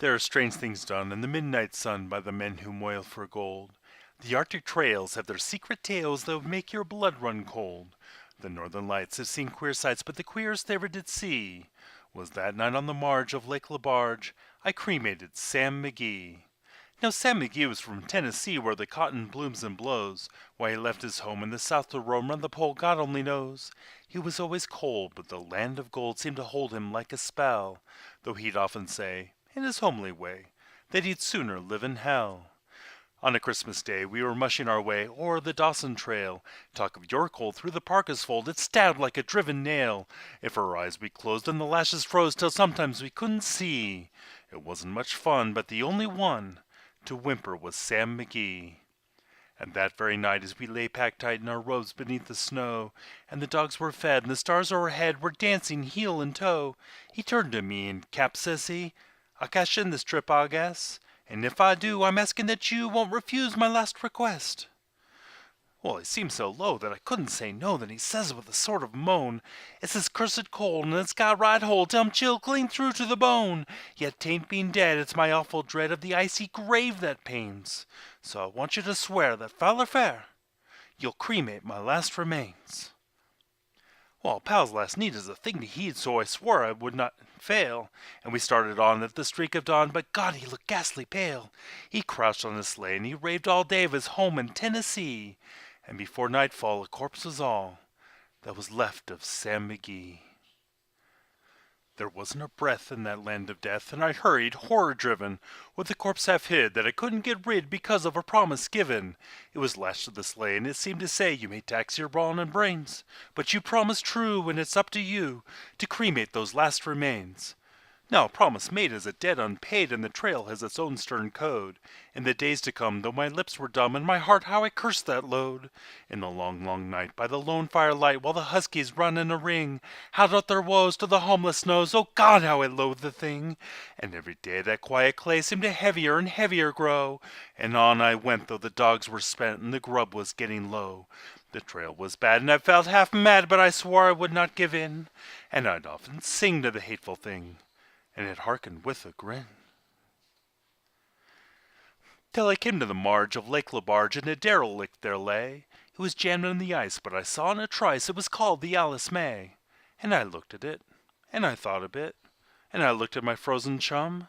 There are strange things done in the midnight sun by the men who moil for gold. The Arctic trails have their secret tales that would make your blood run cold. The northern lights have seen queer sights, but the queerest they ever did see was that night on the marge of Lake Lebarge I cremated Sam McGee. Now Sam McGee was from Tennessee, where the cotton blooms and blows. Why he left his home in the south to roam round the pole, God only knows. He was always cold, but the land of gold seemed to hold him like a spell, though he'd often say, in his homely way, that he'd sooner live in hell. On a Christmas day we were mushing our way o'er the Dawson Trail. Talk of your cold through the parka's fold, it stabbed like a driven nail. If our eyes we closed and the lashes froze till sometimes we couldn't see. It wasn't much fun, but the only one to whimper was Sam McGee. And that very night as we lay packed tight in our robes beneath the snow, and the dogs were fed and the stars overhead were dancing heel and toe, he turned to me and Cap says he, "I'll cash in this trip, I guess. And if I do, I'm asking that you won't refuse my last request." Well, he seemed so low that I couldn't say no. Then he says with a sort of moan, "It's this cursed cold, and it's got right hold till I'm chilled clean through to the bone. Yet 'tain't being dead, it's my awful dread of the icy grave that pains. So I want you to swear that, foul or fair, you'll cremate my last remains." Well, pal's last need is a thing to heed, so I swore I would not fail, and we started on at the streak of dawn, but God, he looked ghastly pale. He crouched on his sleigh, and he raved all day of his home in Tennessee, and before nightfall a corpse was all that was left of Sam McGee. There wasn't a breath in that land of death, and I hurried, horror-driven, with the corpse half hid, that I couldn't get rid because of a promise given. It was lashed to the sleigh, and it seemed to say, "You may tax your brawn and brains, but you promise true, and it's up to you to cremate those last remains." Now, a promise made is a debt unpaid, and the trail has its own stern code. In the days to come, though my lips were dumb, and my heart how I cursed that load! In the long, long night, by the lone firelight, while the huskies run in a ring, howled out their woes to the homeless snows. Oh God, how I loathed the thing! And every day that quiet clay seemed to heavier and heavier grow, and on I went, though the dogs were spent and the grub was getting low. The trail was bad, and I felt half mad, but I swore I would not give in, and I'd often sing to the hateful thing, and it hearkened with a grin. Till I came to the marge of Lake Lebarge, and a derelict there lay. It was jammed in the ice, but I saw in a trice it was called the Alice May. And I looked at it, and I thought a bit, and I looked at my frozen chum.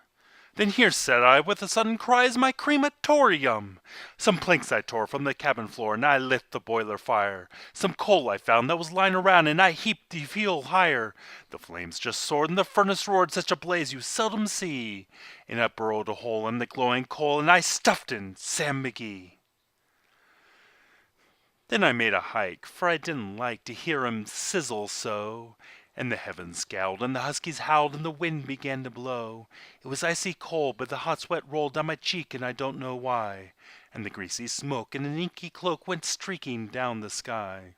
Then here, said I, with a sudden cry, is my crematorium. Some planks I tore from the cabin floor, and I lit the boiler fire. Some coal I found that was lying around, and I heaped the fuel higher. The flames just soared, and the furnace roared, such a blaze you seldom see. And I burrowed a hole in the glowing coal, and I stuffed in Sam McGee. Then I made a hike, for I didn't like to hear him sizzle so. And the heavens scowled, and the huskies howled, and the wind began to blow. It was icy cold, but the hot sweat rolled down my cheek, and I don't know why. And the greasy smoke in an inky cloak went streaking down the sky.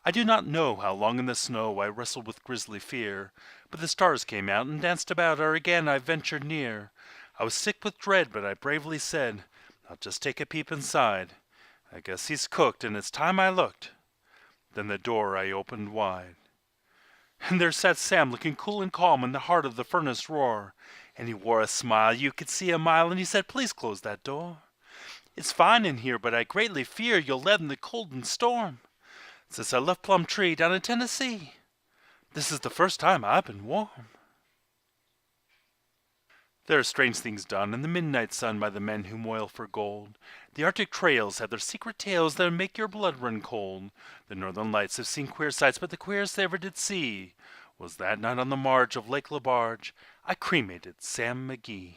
I do not know how long in the snow I wrestled with grisly fear, but the stars came out and danced about ere again I ventured near. I was sick with dread, but I bravely said, "I'll just take a peep inside. I guess he's cooked, and it's time I looked." Then the door I opened wide. And there sat Sam, looking cool and calm in the heart of the furnace roar. And he wore a smile you could see a mile, and he said, "Please close that door. It's fine in here, but I greatly fear you'll leaden the cold and storm. Since I left Plum Tree down in Tennessee, this is the first time I've been warm." There are strange things done in the midnight sun by the men who moil for gold. The Arctic trails have their secret tales that make your blood run cold. The northern lights have seen queer sights, but the queerest they ever did see was that night on the marge of Lake Lebarge I cremated Sam McGee.